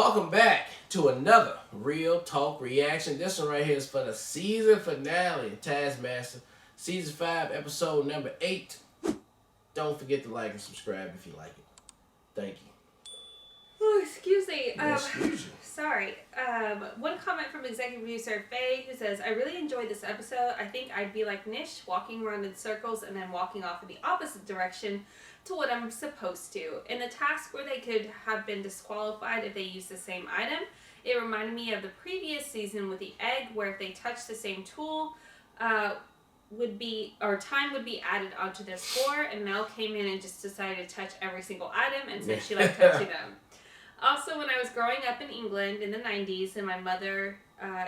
Welcome back to another Real Talk reaction. This one right here is for the season finale of Taskmaster, season 5, episode number 8. Don't forget to like and subscribe if you like it. Thank you. Oh, excuse me. Excuse you. Sorry. One comment from executive producer Faye, who says, "I really enjoyed this episode. I think I'd be like Nish, walking around in circles and then walking off in the opposite direction to what I'm supposed to. In the task where they could have been disqualified if they used the same item, it reminded me of the previous season with the egg, where if they touched the same tool, time would be added onto their score, and Mel came in and just decided to touch every single item and said she liked touching them. Also, when I was growing up in England in the 90s and my mother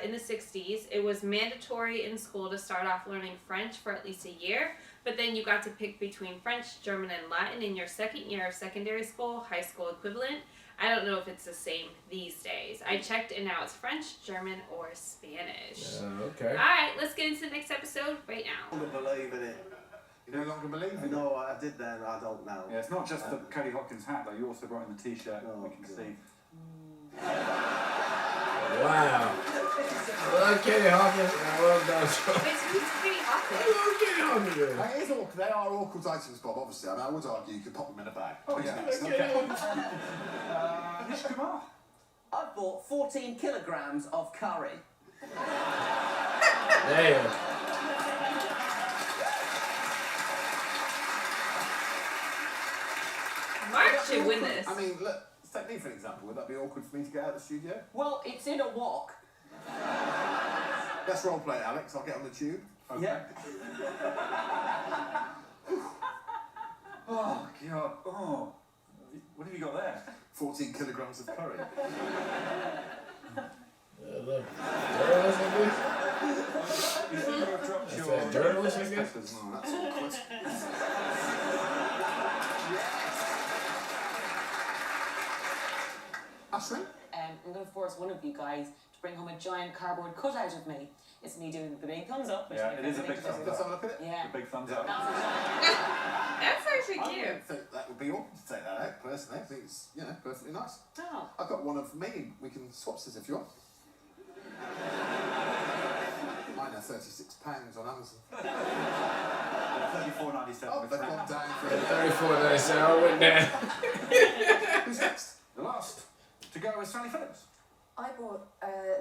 in the 60s, it was mandatory in school to start off learning French for at least a year, but then you got to pick between French, German, and Latin in your second year of secondary school, high school equivalent. I don't know if it's the same these days. I checked and now it's French, German, or Spanish. Okay. Alright, let's get into the next episode right now. I don't believe in it. You no longer believe in it? No, I did then, I don't know. Yeah, it's not just the Kelly Hopkins hat though, you also brought in the t-shirt, Oh, we can see. Wow. Well, Katie Hawkins. Well done. Wait, so who's Katie Hopkins? Hello, Katie Hawkins. It is awkward. They are awkward items, Bob, obviously. I mean, I would argue you could pop them in a bag. Oh yeah, Next. okay. Nish Kumar. I bought 14 kilograms of curry. Damn. Mark should win this. I mean, look, let's take me for an example. Would that be awkward for me to get out of the studio? Well, it's in a wok. Let's role play it, Alex. I'll get on the tube. Okay. Yeah. Oh god, oh. What have you got there? 14 kilograms of curry. Look. Journalist, I guess? You seem to have dropped Is your... that journalist, I guess? Oh, that's awkward. Ashley? I'm going to force one of you guys to bring home a giant cardboard cutout of me. It's me doing the big thumbs up. which Yeah, I it is a think big to do. thumbs Let's have a look at it. Yeah. The big thumbs up. That's a giant. That's actually I cute. don't think that would be awkward to take that out, personally. I think it's, perfectly nice. Oh. I've got one of me. We can swap this if you want. Mine are £36 on Amazon. $34.97 Oh, with they've free. gone down. 34 days, so I went down. Who's next? The last to go is Sally Phillips. I bought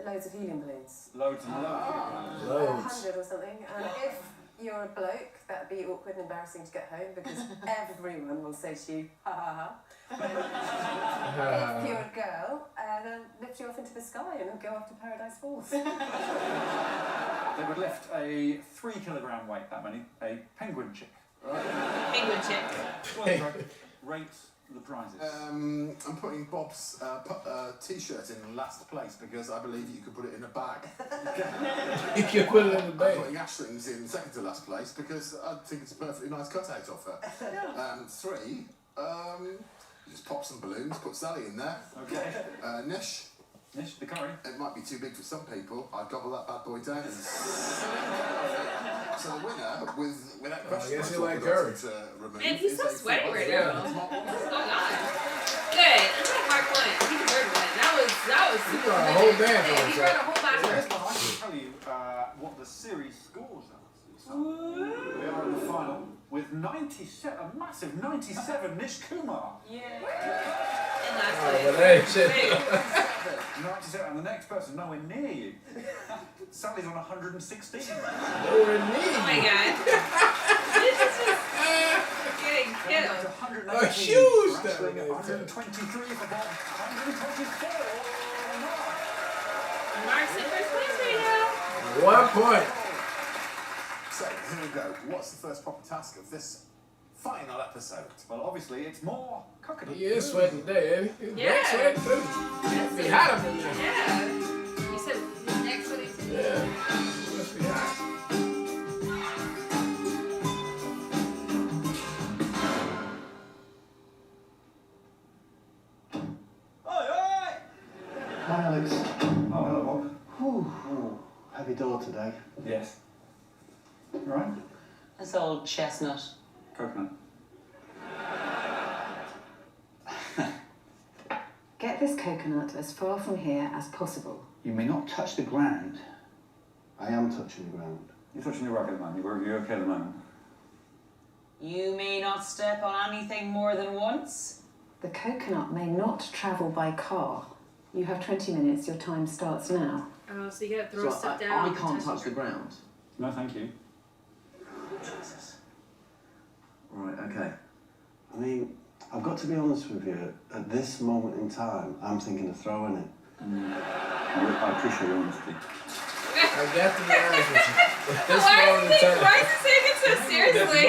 loads of helium balloons, Loads and loads. Loads. 100 or something, and if you're a bloke, that'd be awkward and embarrassing to get home because everyone will say to you, ha ha ha. If you're a girl, they'll lift you off into the sky and go off to Paradise Falls. They would lift a 3 kilogram weight, that many, a penguin chick. Penguin chick. Well, rate the prizes. I'm putting Bob's t-shirt in last place because I believe you could put it in a bag. You can put it in the I'm bag. putting Ashling's in second to last place because I think it's a perfectly nice cutout of her. 3, just pop some balloons, put Sally in there. Okay. Nish, Nish, the curry. it might be too big for some people. I'd gobble that bad boy down. So the winner, without question, guess I you like thought curry. to remove Man, he's is so a sweaty full- right Yeah. now. What's going on? Good. Let's let Mark win. He deserved one. That was super brought a good. whole band for Yeah, he himself. brought a whole band for Well, himself. I can tell you what the series scores are. So we are in the final with 97, a massive 97, Nish Kumar. In last Oh, place. but hey, shit. Wait. 97, and the next person nowhere near you. Sally's on 116. Nowhere near Oh my you. god. This is just getting killed. A huge for Ashling, down. 123 for Bob, 124. Mark's in first place right now. 1 point. So here we go. What's the first proper task of this final episode? Well, obviously, it's more coconut. He is sweating today, ain't he? He's Yeah. back sweating too. Be hot up in there. Yeah. You said his next one is. Yeah. Must be hot. Hi, Alex. Oh, hello, Bob. Whew. Heavy door today. Yes. You all right? This old chestnut. Coconut. Get Get this coconut as far from here as possible. You may not touch the ground. I am touching the ground. You're touching the rug at the moment. You're okay at the moment. You may not step on anything more than once. The coconut may not travel by car. You have 20 minutes. Your time starts now. Oh, so you gotta throw stuff down. I can't touch the ground. No, thank you. Jesus. Right, okay. I mean, I've got to be honest with you. At this moment in time, I'm thinking of throwing it. I appreciate your honesty. I got to be honest with you. At this moment in time. Why is he taking it so seriously?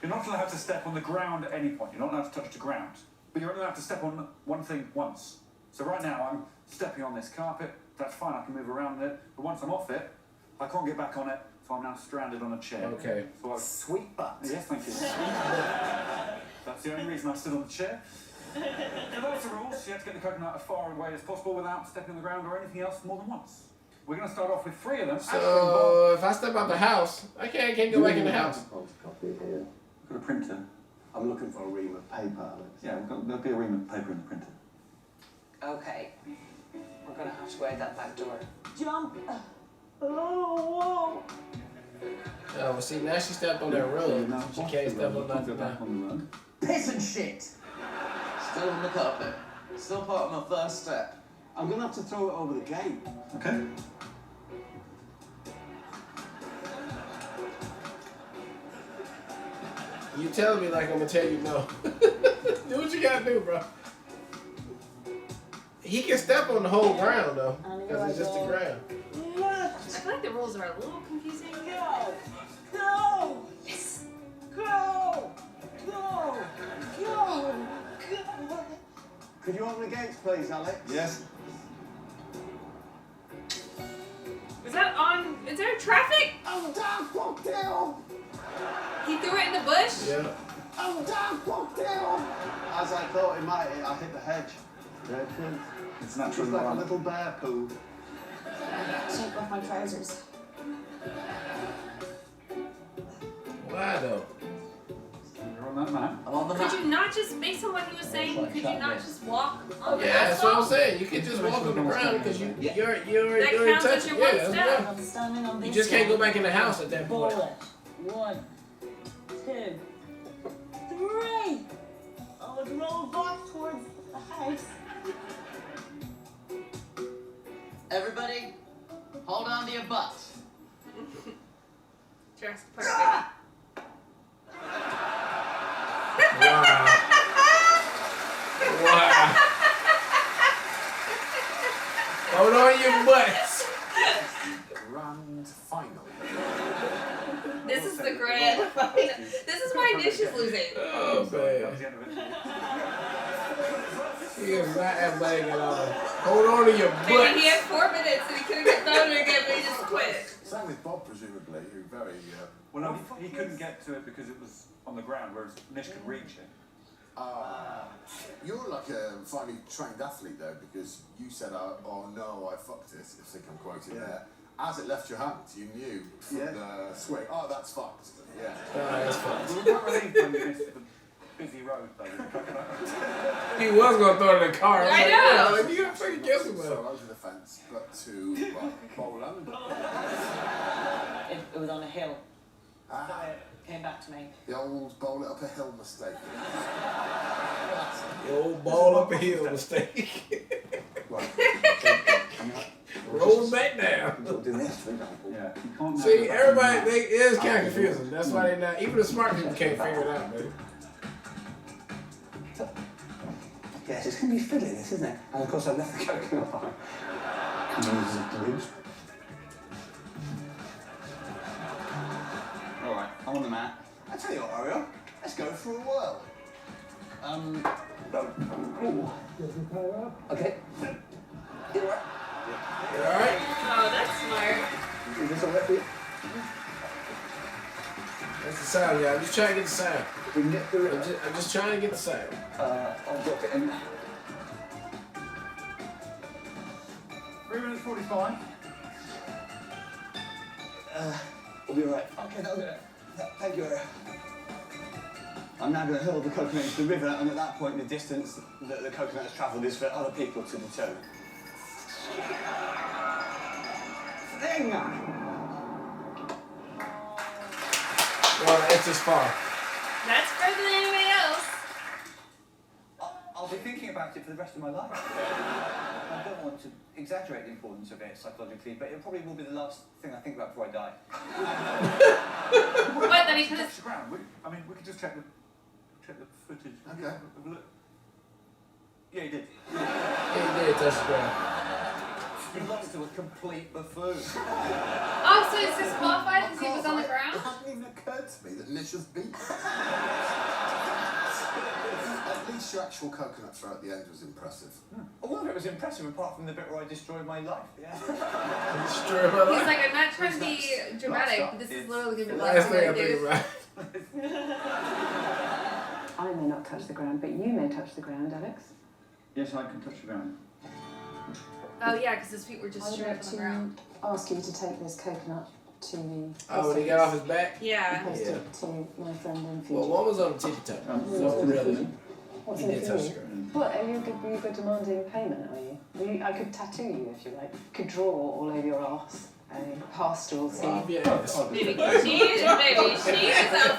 You're not allowed to step on the ground at any point. You're not allowed to touch the ground. But you're only allowed to step on one thing once. So right now, I'm stepping on this carpet. That's fine, I can move around it. But once I'm off it, I can't get back on it. So I'm now stranded on a chair. Okay. So Sweet butt. yes, thank you. That's the only reason I stood on the chair. So those are the rules. You have to get the coconut as far away as possible without stepping on the ground or anything else more than once. We're going to start off with 3 of them. So if I step out the house, I can't go back in the house. Photocopy here. Got a printer. I'm looking for a ream of paper, Alex. Yeah, there'll be a ream of paper in the printer. Okay. We're gonna have to go out that back door. Jump! Oh, Oh, well, see, now she stepped on that rug. She can't step on nothing now. on the rug. piss and shit! Still on the carpet. Still part of my first step. I'm going to have to throw it over the gate. Okay. You telling me like I'm gonna tell you no. Do what you gotta do, bro. He can step on the whole ground though, because it's just the ground. I feel like the rules are a little confusing. Go! Go! Yes! Go! Go! Go! Go! Could you open the gates, please, Alex? Yes. Is there traffic? I'm down, fuck down! He threw it in the bush? Yeah. I'm down, fuck down! As I thought it might, I hit the hedge. Yeah, it did. It's natural. It's like a little bear poo. Take off my trousers. Why though? You're on that map. I'm on the Could map. you not just, based on what he was saying, could you not just walk on the Yeah, that's what I'm asphalt? saying. You can just walk on the ground because you're That counts as touching. your one Yeah, that's step. right. I'm standing on this You just can't go one. back in the house at that point. Bullet. 1, 2, 3. I would roll back towards the house. Everybody, hold on to your butts. Jurassic Park, baby. Wow. Wow. Hold on your butts. Grand final. This is the grand final. This is why Nish is losing. Oh That was man. the end of it. He is not athletic at all. Hold on to your Maybe butts. he had 4 minutes and he could have got thrown it again, but he just quit. Same with Bob, presumably, who very... Well, no, he couldn't get to it because it was on the ground, whereas Nish could reach it. You're like a finely trained athlete, though, because you said, oh no, I fucked it, if I think I'm quoting there. As it left your hands, you knew from the swing, oh, that's fucked. Yeah. Oh, that's fine. We were quite relieved when you missed the busy road, though. with the coconut. He was gonna throw it in the car. I know. Like, you gotta fucking guess about it. So over the fence, but to Poland. It was on a hill. Ah, Came back to me. the old bowl it up a hill mistake. The old ball up a hill mistake. Right. Roll back down. Yeah, you can't See, everybody, it is kind of confusing. That's why they not, even the smart people can't figure it out, man. Yes, it's going to be filling this, isn't it? And of course, I left the coconut behind. Alright, I'm on the map. I tell you what, Ariel, let's go for a whirl. Okay. You all right? You alright? Oh, that's smart. Is this all right for you? That's the sound, y'all. I'm just trying to get the sound. We can get through it. I'm just trying to get the sound. I'll drop it in. 3 minutes 45. We'll be all right. Okay, that'll do it. Thank you, Ariel. I'm now going to hurl the coconut into the river, and at that point, the distance that the coconut has travelled is for other people to determine. Thing! Well, it's just far. That's further than anybody else. I'll be thinking about it for the rest of my life. I don't want to exaggerate the importance of it psychologically, but it probably will be the last thing I think about before I die. What, that he put his... I mean, we could just check the footage. Okay. Have a look. Yeah, he did. He did touch the ground. He lost to a complete buffoon. Oh, so it's disqualified because he was on the ground? It hadn't even occurred to me that Nish was beat. At least your actual coconut throw at the end was impressive. All of it was impressive, apart from the bit where I destroyed my life. Yeah. Destroyed my life. He's like, I'm not trying to be dramatic, but this is literally going to be The the last last thing I one, think dude. about. I may not touch the ground, but you may touch the ground, Alex. Yes, I can touch the ground. Oh, yeah, because his feet were I just would straight like up on the ground. to ask you to take this coconut to the Oh, when he got off his back? Yeah. post it to my friend in Fiji. Well, one was on the tippy toe. So really, What's he in did it touch for the you? ground. What, are you good demanding payment, are you? I could tattoo you if you like. Could draw all over your arse a pastoral scene. Well, yes. Baby, she is up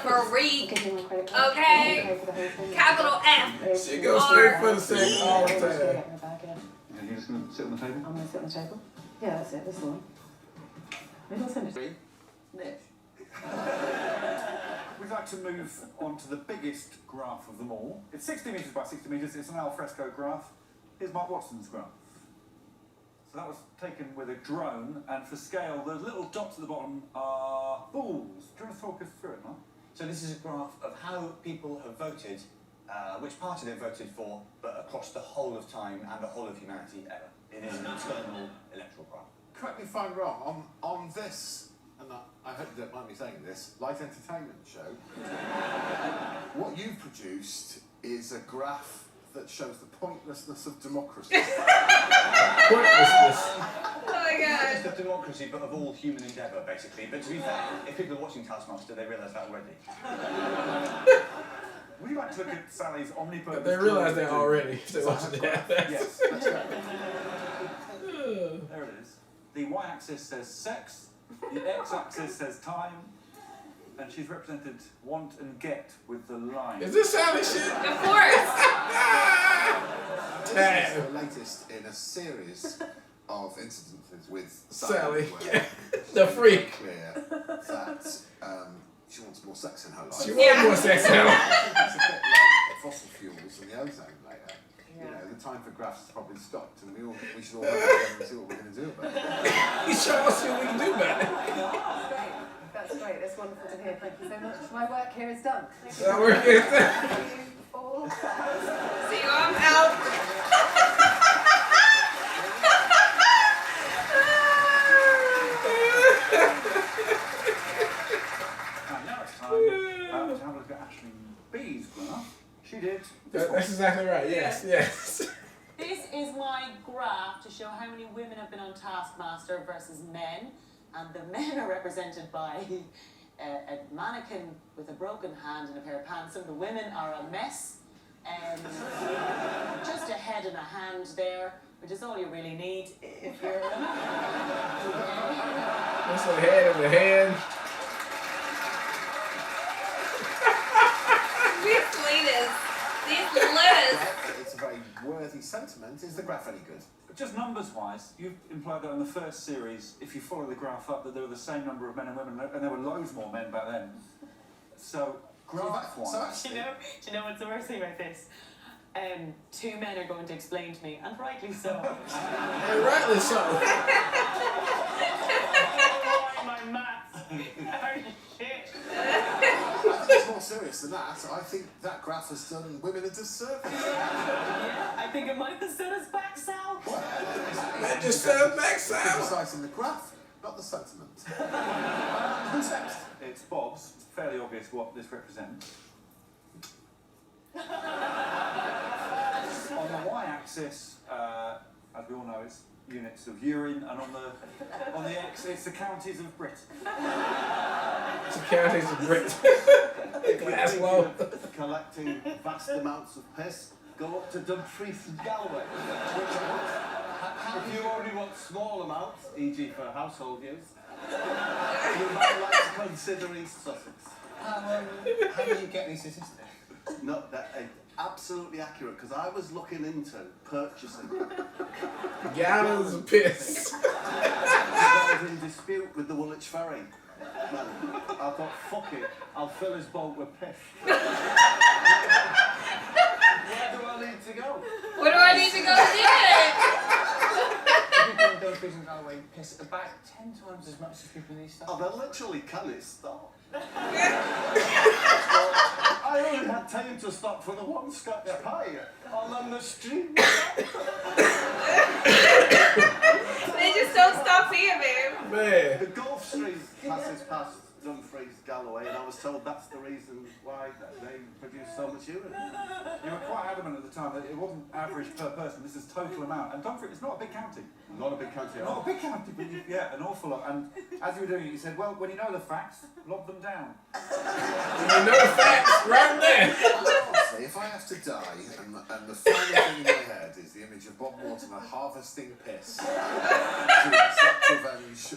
for a read. Give you my credit card. Okay. You can pay for the whole thing. Capital F. She goes straight for the second all the Just get time. it in the bag, yeah. And you're just going to sit on the table? I'm going to sit on the table. Yeah, that's it. This is the one. Maybe I'll send it to you. We'd like to move on to the biggest graph of them all. It's 60 metres by 60 metres. It's an alfresco graph. Here's Mark Watson's graph. So that was taken with a drone, and for scale, the little dots at the bottom are balls. Do you want to talk us through it, Mark? So this is a graph of how people have voted, which party they've voted for, but across the whole of time and the whole of humanity ever. It is an internal electoral graph. Correct me if I'm wrong, on this, and I hope you don't mind me saying this, light entertainment show, what you've produced is a graph that shows the pointlessness of democracy. Pointlessness. Oh my Not god. just of democracy, but of all human endeavour, basically. But to be fair, if people are watching Taskmaster, they realise that already. Would you like to look at Sally's omnipotence? They realise that already. If they watch it. Yes. That's right. There it is. The y-axis says sex, the x-axis says time, and she's represented want and get with the line. Is this Sally shit? Of course. This is the latest in a series of incidences with Sally. where The it's freak. clear that she wants more sex in her life. She wants more sex now. It's a bit like fossil fuels and the ozone layer. You know, the time for graphs has probably stopped, and we should all have to see what we're going to do about it. You show us what we can do about it. That's great. That's great. That's wonderful to hear. Thank you so much. My work here is done. Thank you. That work is Thank you all. See you, I'm out. Now it's time to have a look at Ashley B's graph. She did this one. That's exactly right. Yes, yes. This is my graph to show how many women have been on Taskmaster versus men, and the men are represented by a mannequin with a broken hand and a pair of pants, and the women are a mess. Just a head and a hand there, which is all you really need if you're That's a head and a hand. These leaders. These letters. It's a very worthy sentiment. Is the graph any good? But just numbers-wise, you've implied that in the first series, if you follow the graph up, that there were the same number of men and women, and there were loads more men back then. So, graph-wise... Do you know what's the worst thing about this? Two men are going to explain to me, and rightly so. And rightly so. My maths are shit. I think it's more serious than that. I think that graph has done women a disservice. Yeah, I think it might have set us back south. That just sounds back south. Criticizing the graph, not the sentiment. Who's next? It's Bob's. It's fairly obvious what this represents. On the y-axis, as we all know, it's units of urine, and on the x, it's the counties of Britain. It's the counties of Britain. If you're That's thinking low. of collecting vast amounts of piss, go up to Dumfries and Galloway. If you only want small amounts, e.g. for household use, you might like to consider East Sussex. How do you get these statistics? No, that absolutely accurate, because I was looking into purchasing. Gallons of piss. I was in dispute with the Woolwich Ferry. Man, I thought, fuck it, I'll fill his boat with piss. Where do I need to go? Where do I need to go to do it? People in Dumfries and Galloway piss about 10 times as much as people in East Sussex. Oh, they literally can't stop. I only had time to stop for the one Scotch pie on the street. They just don't stop here, babe. Man. The Gulf Stream passes past Dumfries, Galloway, and I was told that's the reason why they produce so much urine. You were quite adamant at the time that it wasn't average per person, this is total amount. And Dumfries is not a big county. Not a big county at Not all. a big county, but yeah, an awful lot. And as you were doing it, you said, well, when you know the facts, lob them down. You know the facts right there. Honestly, if I have to die and the final thing in my head is the image of Bob Mortimer harvesting piss to exact revenge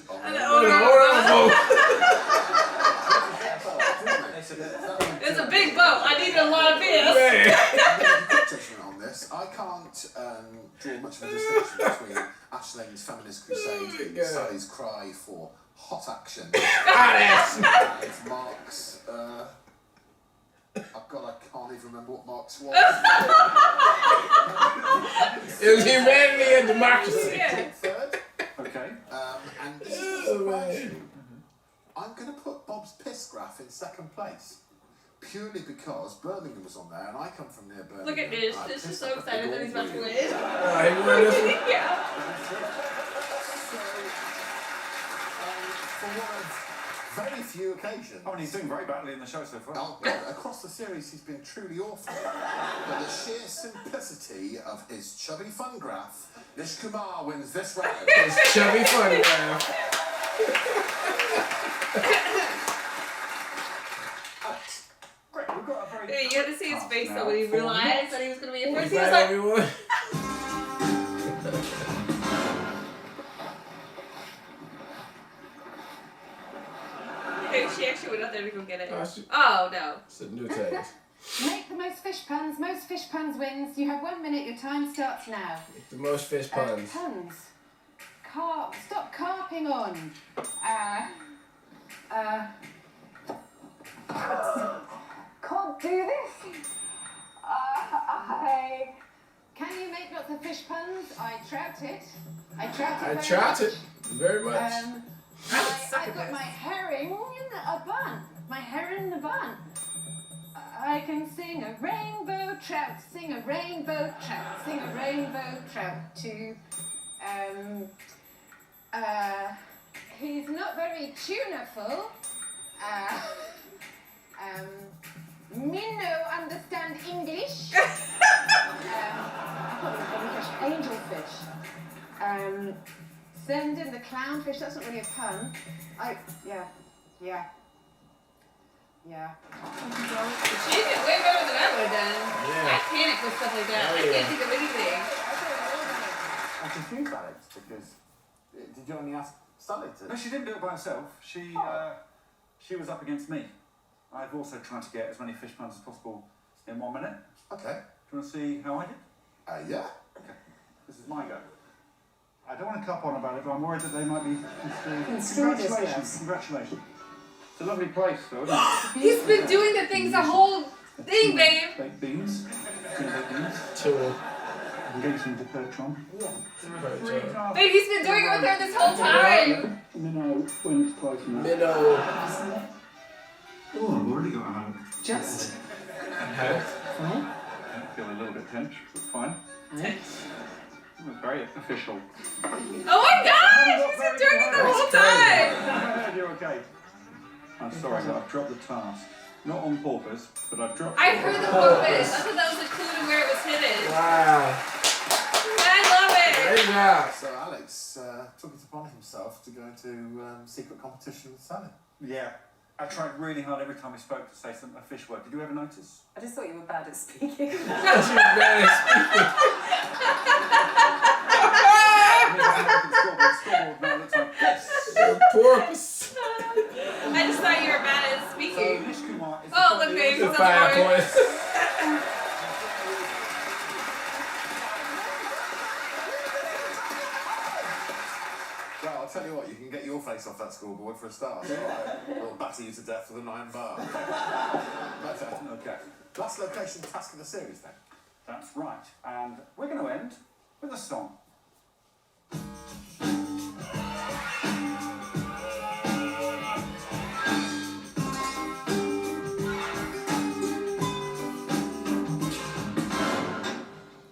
It's a big boat. I need a lot of Man. beers. judgment on this. I can't draw much of a distinction between Ashling's feminist crusade and Sally's cry for hot action and Mark's oh God, I can't even remember what Mark's was. It was humanity and democracy. Third. Okay. And this Oh, man. I'm going to put Bob's piss graph in second place. Purely because Birmingham was on there and I come from near Birmingham. Look at this. This is so excited that he's about to win. He won this one? Yeah. For one of very few occasions. I mean, he's doing very badly in the show so far. Oh, God, across the series he's been truly awful. But the sheer simplicity of his chubby fun graph, Nish Kumar wins this round. It's chubby funny now. Great, we've got a very... Hey, you had to see his face now though when he for realized that he was going to be a first. He Bye, was like, everyone. hey, she actually went out there to go get it. Oh, Oh, no. It's a new taste. Make the most fish puns. Most fish puns wins. You have 1 minute. Your time starts now. The most fish puns. Puns. Carp. Stop carping on. Can't do this. Can you make lots of fish puns? I trout it. I trout it. Very much. suck I've at got this. my herring in a bun. My herring in a bun. I can sing a rainbow trout, sing a rainbow trout, sing a rainbow trout to, he's not very tuneful. Minnow understand English. Angelfish. Send in the clownfish, that's not really a pun. Yeah. She did way better than I would have done. Yeah. I panic with stuff like that. Oh, I yeah. can't think of anything. I'm confused, Alex, because did you only ask Sally to? No, she didn't do it by herself. She was up against me. I've also tried to get as many fish puns as possible in 1 minute. Okay. Do you want to see how I did? Yeah. Okay. This is my go. I don't want to cup on about it, but I'm worried that they might be Construed as Congratulations. yes. Congratulations. It's a lovely place, though, isn't it? He's been doing the things the whole thing, babe. Baked beans. Two baked beans. Two. I can get you some de Pertron. Yeah. Babe, he's been doing it with her this whole time. Minnow when it's close enough. Minnow. Oh, I've already got a hand. Just. I feel a little bit tense, but fine. Tense. It was very official. Oh my gosh, he's been doing it the whole time. You're okay. I'm sorry, but I've dropped the task. Not on purpose, but I've dropped I heard the purpose. I thought that was a clue to where it was hidden. Wow. I love it. Great job. So Alex took it upon himself to go into secret competition with Sally. Yeah. I tried really hard every time we spoke to say a fish word. Did you ever notice? I just thought you were bad at speaking. She was bad at speaking. Scoreboard now looks like this. Porpoise. I just thought you were bad at So speaking. Nish Kumar is Oh, look, baby, The he's on 5 the board. points. Well, I'll tell you what, you can get your face off that scoreboard for a start. We'll batter you to death with an iron bar. Okay. Last location task of the series then. That's right. And we're going to end with a song.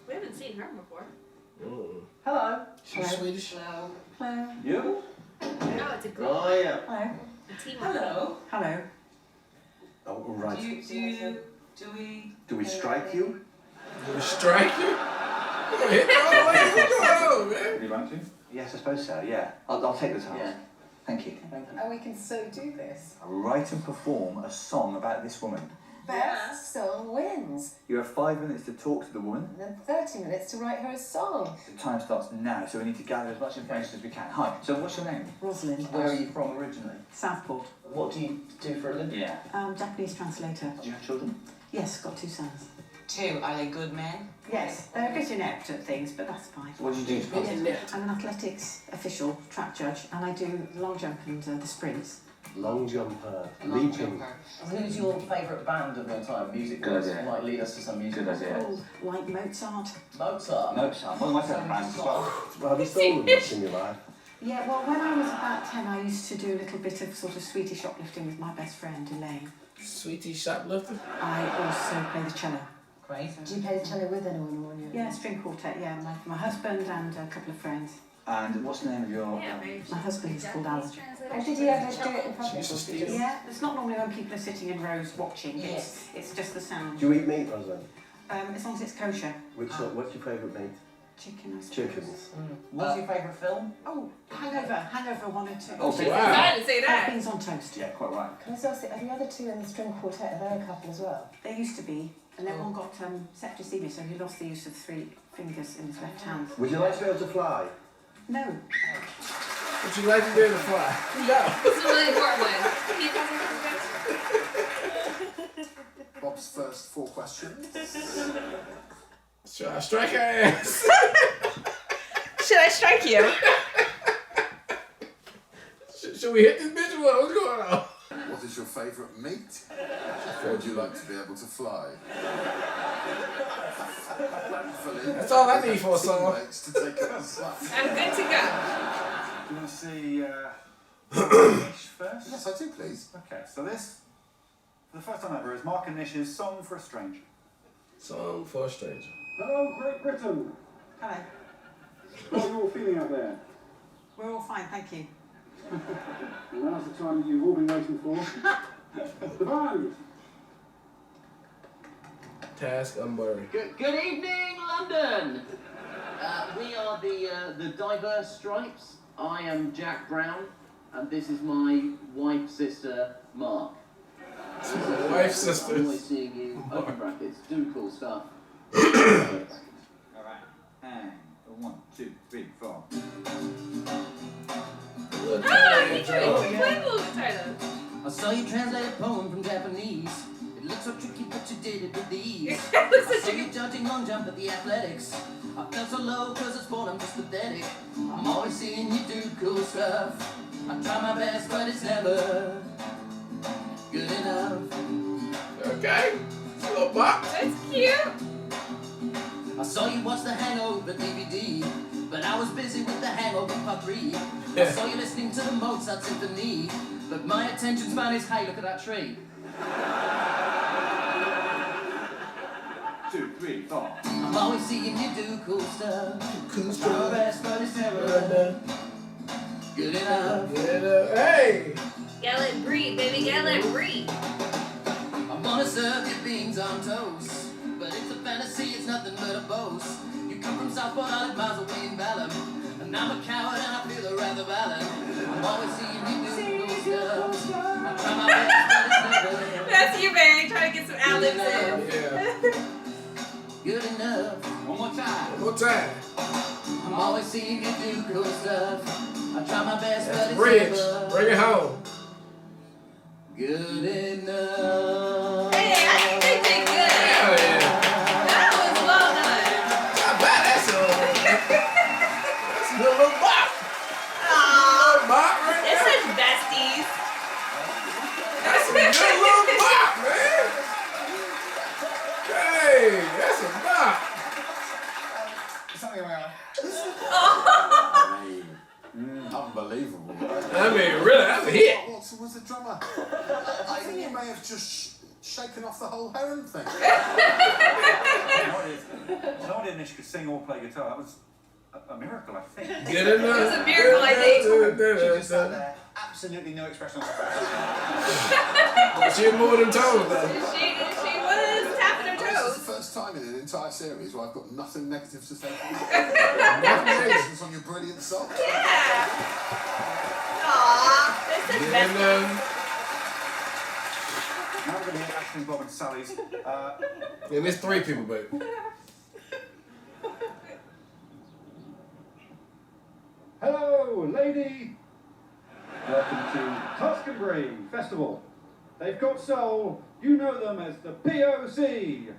We haven't seen her before. Hello. She's Swedish. Hello. You? No, it's a girl. Oh, yeah. Hello. A team of Hello. Hello. Oh, right. Do Do we strike you? Do we strike you? Hit the other way. What's going on, man? Do you want to? Yes, I suppose so, yeah. I'll take the task. Yeah. Thank you. Oh, we can so do this. Write and perform a song about this woman. Best song wins. You have 5 minutes to talk to the woman. And then 30 minutes to write her a song. The time starts now, so we need to gather as much information as we can. Hi, so what's your name? Rosalind. Where are you from originally? Southport. What do you do for a living? Yeah. Japanese translator. Do you have children? Yes, got 2 sons. 2, are they good men? Yes, they're a bit inept at things, but that's fine. What do you do? I'm an athletics official, track judge, and I do long jump and the sprints. Long jumper. Long jumper. Who's your favourite band of all time, music-wise? Good idea. Might lead us to some music. Good idea. Oh, like Mozart. Mozart. Mozart. One of my favourite bands as well. Well, have you stolen much in your life? Yeah, well, when I was about 10, I used to do a little bit of sort of sweetie shoplifting with my best friend, Elaine. Sweetie shoplifter? I also play the cello. Great. Do you play the cello with anyone or on your Yeah, string quartet, yeah, my husband and a couple of friends. And what's the name of your... My husband is called Alan. And did you ever do it in public? She used to steal. Yeah, it's not normally when people are sitting in rows watching. It's just the sound. Do you eat meat, Rosalind? As long as it's kosher. What's your favourite meat? Chicken, I suppose. Chickens. What's your favourite film? Oh, Hangover 1 and 2. Oh, wow. I didn't say that. Beans on toast. Yeah, quite right. Can I just ask, are the other 2 in the string quartet, are they a couple as well? They used to be, and then one got septicemia, so he lost the use of 3 fingers in his left hand. Would you like to be able to fly? No. Would you like to be able to fly? No. This is a really important one. Bob's first 4 questions. Should I strike her ass? Should I strike you? Should we hit this bitch or what's going on? What is your favourite meat? Would you like to be able to fly? That's all I need for a song. Teammates to take up the slack. I'm good to go. Do you want to see Nish first? Yes, I do, please. Okay, so this, for the first time ever, is Mark and Nish's Song for a Stranger. Song for a stranger. Hello, Great Britain. Hello. How are you all feeling out there? We're all fine, thank you. And now's the time that you've all been waiting for. The band. TASKMASTER. Good evening, London. We are the Diverse Stripes. I am Jack Brown, and this is my wife's sister, Mark. Wife, sister. I'm always seeing you. Open brackets. Do cool stuff. All right. And 1, 2, 3, 4. Look, Ah, you do it. Play a little guitar though. I saw you translate a poem from Japanese. It looks so tricky, but you did it with ease. It looks I so saw tricky. you judging long jump at the athletics. I felt so low cause it's sport, I'm just pathetic. I'm always seeing you do cool stuff. I try my best, but it's never good enough. Okay. It's a little bop. That's cute. I saw you watch the Hangover DVD, but I was busy with the Hangover Part 3. I saw you listening to the Mozart Symphony, but my attention span is, hey, look at that tree. 2, 3, 4. I'm always seeing you do cool stuff. Cool Try my best, but it's never good enough. Hey! Gotta let it breathe, baby. Gotta let it breathe. I wanna serve you beans on toast, but it's a fantasy, it's nothing but a boast. You come from Southport, I live miles away in Balham, and I'm a coward and I feel a rather ballad. I'm always seeing you do cool That's you, Barry, trying to get some ad-libs in. Good enough. One more time. One more time. I'm always seeing you do cool stuff. I try my best, but it's Bridge. never Bring it home. good enough. Hey, I think they did good. Hell yeah. That was well done. Not bad, that's a good little bop. Little bop right It there. says besties. That's a good little bop, man. Hey, that's a bop. Something like Unbelievable. I mean, really, that's a hit. What was the drummer? I think you may have just shaken off the whole heron thing. No idea Nish could sing or play guitar. That was a miracle, I think. Good enough. It was a miracle, I think. She just sat there, absolutely no expression on her face. She moved them toes, though. She was tapping her This is toes. the first time in an entire series where I've got nothing negative to say. Congratulations on your brilliant song. Yeah. Aww. This is Good besties. enough. Now we're going to hear Ashley, Bob and Sally's. Yeah, there's 3 people, baby. Hello, lady. Welcome to TASKMASTER Festival. They've got soul. You know them as the POC. Here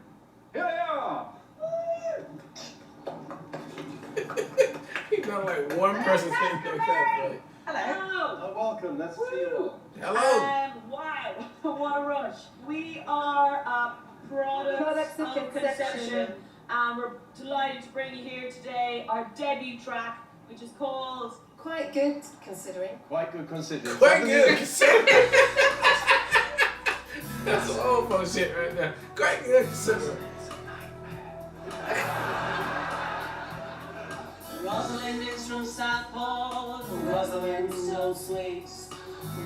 they are. You know, like one person saying like that, like, Oh, welcome. Let's see you all. hello. Wow, what a rush. We are Products of Conception. and we're delighted to bring you here today our debut track, which is called Quite good, considering. Quite good considering. Quite good. That's some old folks shit right there. Quite good. Rosalind is from Southport. Rosalind's so sweet.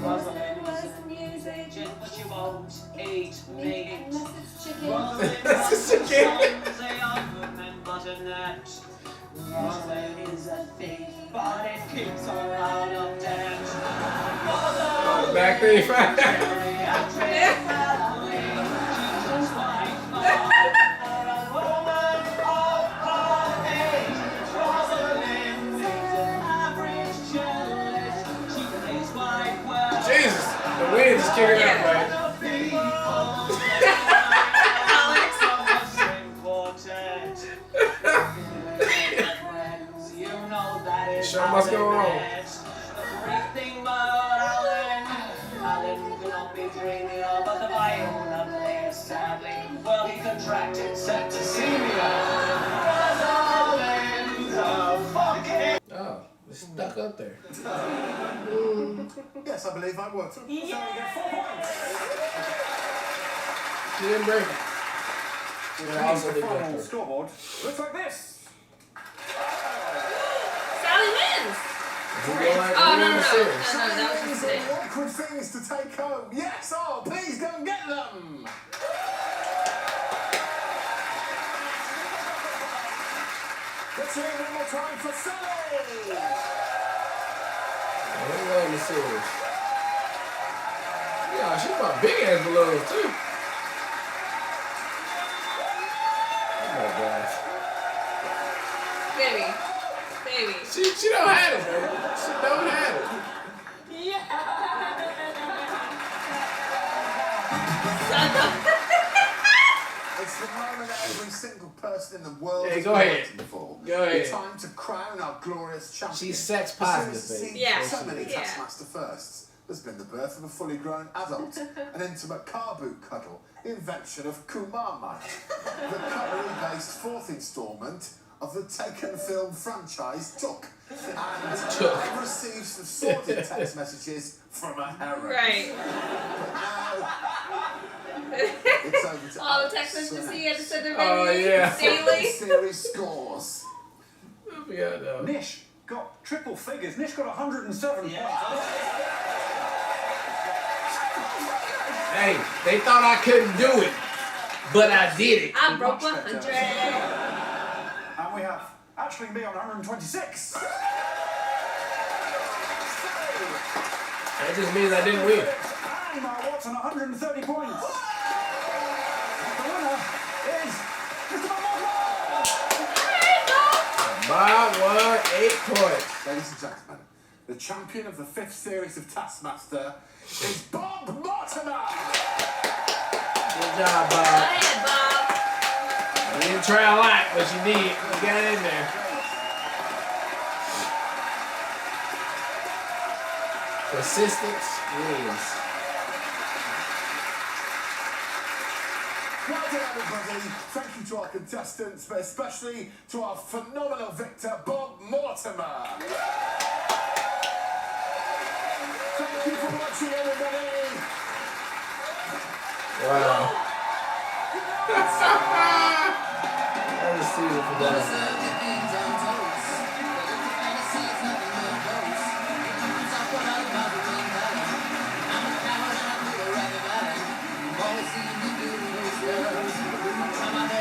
Rosalind was a newsagent, but you won't eat meat. Unless it's chicken. Rosalind That's was just a kid. they are good men, but a net. Rosalind is a thief, but it keeps her out of debt. Rosalind Back there, fine. Jesus, the wind is kicking up, man. Show must go on. Everything but Alan. Alan could not be dreaming of, but the viola player sadly. Well, he contracted septicemia. Rosalinda, fucking. Oh, it's stuck up there. Yes, I believe I worked. She didn't break it. Yeah, also The did final that. scoreboard looks like this. Sally wins. Who go like Oh, who no, won no, the no. series? No, that was just it. Awkward things to take home. Yes, oh, please go and get them. Let's hear it one more time for Sally. Who won the series? Yeah, she bought big ass balloons too. Oh my gosh. Baby. She don't have it, man. She don't have it. It's the moment that every single person in the world Hey, is go ahead. waiting for. Go ahead. The time to crown our glorious champion. She's sex The positive, series has baby. seen Yeah. so many Yeah. Taskmaster firsts. There's been the birth of a fully grown adult, an intimate car boot cuddle, the invention of Kumar the cutlery-based 4th instalment of the Taken film franchise Took, and I've received some sordid text messages from a heron. Right. But now, it's over to All the Alex text messages Swinney. you had to send her Oh, yeah. daily. Series scores. I forgot though. Nish got triple figures. Nish got 107 points. Hey, they thought I couldn't do it, but I did it. I broke Much better. 100. And we have Ashley B on 126. Hey, That just means I didn't win. And Mark Watson, 130 points. The winner is Mr. Bob won 8 points. Ladies and gentlemen, the champion of the 5th series of Taskmaster is Bob Mortimer! Good job, Bob. Go ahead, Bob. You didn't try a lot, but you did. You got in there. Persistence wins. Well done, everybody. Thank you to our contestants, but especially to our phenomenal victor, Bob Mortimer. Thank you for watching, everybody. Wow. That was season for that.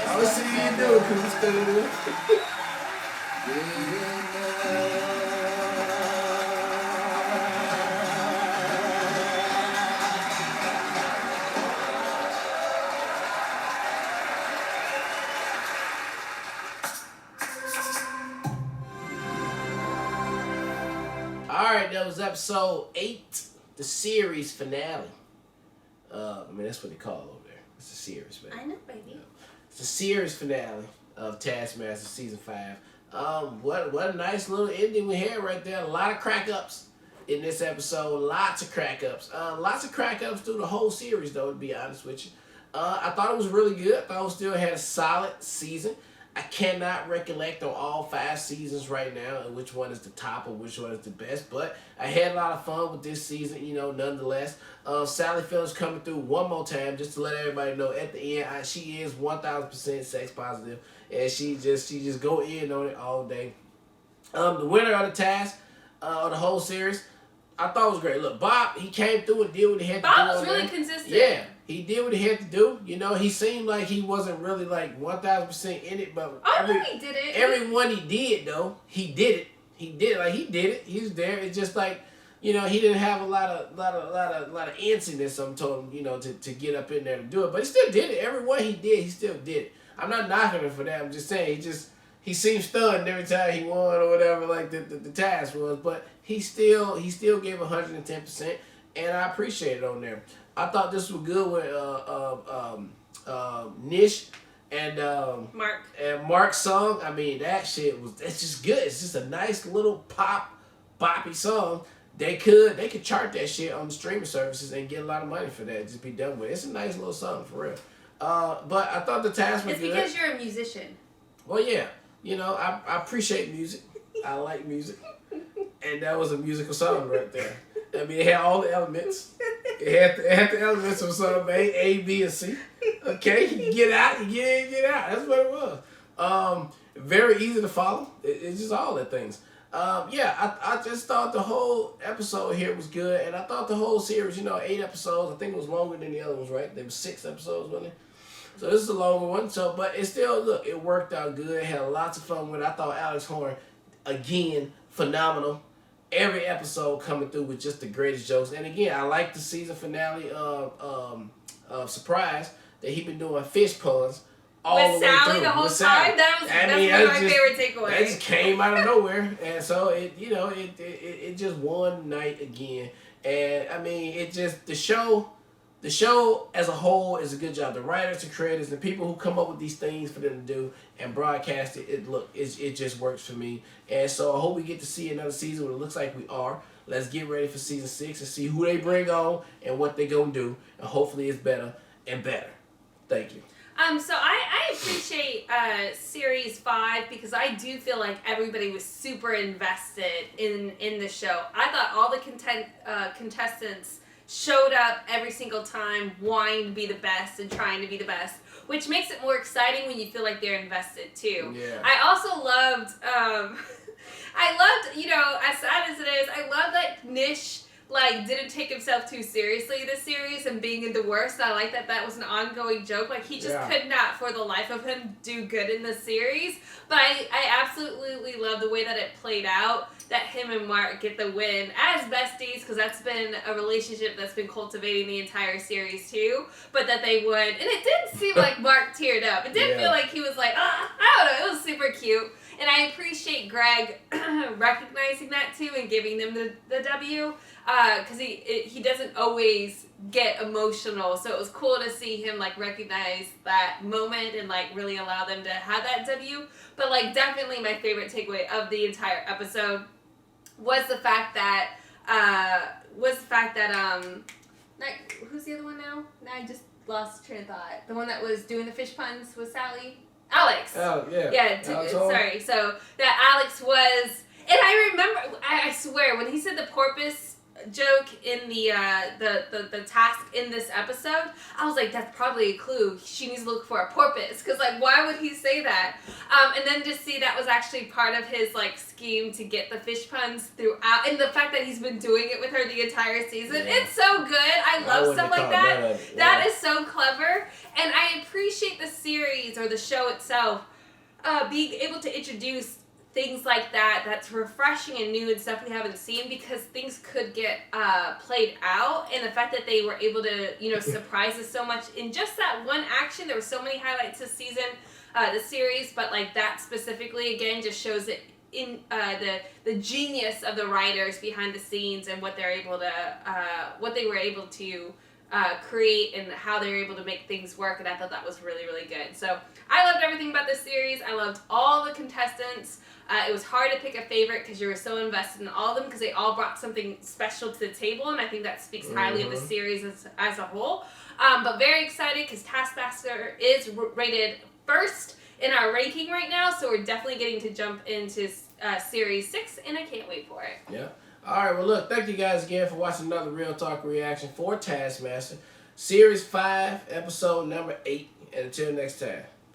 I was seeing you do it, Coop. Alright, that was episode 8, the series finale. I mean, that's what they call it over there. It's a series, man. I know, baby. Yeah. It's the series finale of Taskmaster Season 5. What a nice little ending we had right there. A lot of crack-ups in this episode. Lots of crack-ups. Lots of crack-ups through the whole series, though, to be honest with you. I thought it was really good. I thought it still had a solid season. I cannot recollect on all 5 seasons right now and which one is the top or which one is the best, but I had a lot of fun with this season, you know, nonetheless. Sally Phillips coming through one more time just to let everybody know at the end, she is 1000% sex positive, and she just go in on it all day. The winner of the task, of the whole series, I thought it was great. Look, Bob, he came through and did what he had to do. Bob was really consistent. Yeah, he did what he had to do. You know, he seemed like he wasn't really like 1000% in it, but he did it. Everyone he did though, he did it. He did it. He was there. It's just like, you know, he didn't have a lot of antsiness. I'm told him, you know, to get up in there to do it, but he still did it. Everyone he did, he still did it. I'm not knocking him for that. I'm just saying he seemed stunned every time he won or whatever, like the task was, but he still gave 110%, and I appreciate it on there. I thought this was good with Nish and Mark's song. I mean, it's just good. It's just a nice little boppy song. They could chart that shit on the streaming services and get a lot of money for that. Just be done with it. It's a nice little song for real. But I thought the task was good. It's because you're a musician. Well, yeah. You know, I appreciate music. I like music. And that was a musical song right there. I mean, it had all the elements. It had the elements of song A, B, and C. Okay, you get out, you get in, get out. That's what it was. Very easy to follow. It's just all the things. I just thought the whole episode here was good. And I thought the whole series, 8 episodes. I think it was longer than the other ones, right? There were 6 episodes, wasn't it? So this is a longer one. But it still, look, it worked out good. Had lots of fun with it. I thought Alex Horn, again, phenomenal. Every episode coming through with just the greatest jokes. And again, I like the season finale of Surprise that he been doing fish puns all with the way Sally through. the whole With time. Sally. That's one of my favorite takeaways. That just came out of nowhere, and so it just one night again. And I mean, the show as a whole is a good job. The writers, the creators, the people who come up with these things for them to do and broadcast it, it just works for me. And so I hope we get to see another season. It looks like we are. Let's get ready for season 6 and see who they bring on and what they gonna do. And hopefully it's better and better. Thank you. So I appreciate series 5 because I do feel like everybody was super invested in the show. I thought all the contestants showed up every single time wanting to be the best and trying to be the best, which makes it more exciting when you feel like they're invested too. Yeah. I also loved, as sad as it is, I love that Nish like didn't take himself too seriously this series and being in the worst. I like that was an ongoing joke. Like he just could not for the life of him do good in the series. But I absolutely love the way that it played out, that him and Mark get the win as besties, because that's been a relationship that's been cultivating the entire series too. But that they won, and it didn't seem like Mark teared up. It didn't feel like he was like, I don't know. It was super cute. And I appreciate Greg recognizing that too and giving them the W, because he doesn't always get emotional. So it was cool to see him like recognize that moment and like really allow them to have that W. But like definitely my favorite takeaway of the entire episode was the fact that like, who's the other one now? I just lost train of thought. The one that was doing the fish puns was Sally. Alex. Oh, yeah. Yeah, sorry. So that Alex was, and I remember, I swear, when he said the porpoise joke in the task in this episode, I was like, that's probably a clue. She needs to look for a porpoise, because like, why would he say that? And then to see that was actually part of his like scheme to get the fish puns throughout, and the fact that he's been doing it with her the entire season, it's so good. I love stuff like that. That is so clever, and I appreciate the series or the show itself being able to introduce things like that that's refreshing and new and stuff we haven't seen, because things could get played out, and the fact that they were able to surprise us so much in just that one action. There were so many highlights this season, the series, but like that specifically again just shows it in the genius of the writers behind the scenes and what they were able to create and how they were able to make things work, and I thought that was really, really good. So I loved everything about this series. I loved all the contestants. It was hard to pick a favorite because you were so invested in all of them, because they all brought something special to the table, and I think that speaks highly of the series as a whole. But very excited because Taskmaster is rated first in our ranking right now, so we're definitely getting to jump into Series 6, and I can't wait for it. Yeah. All right, well, look, thank you guys again for watching another Real Talk reaction for Taskmaster. Series 5, episode number 8, and until next time.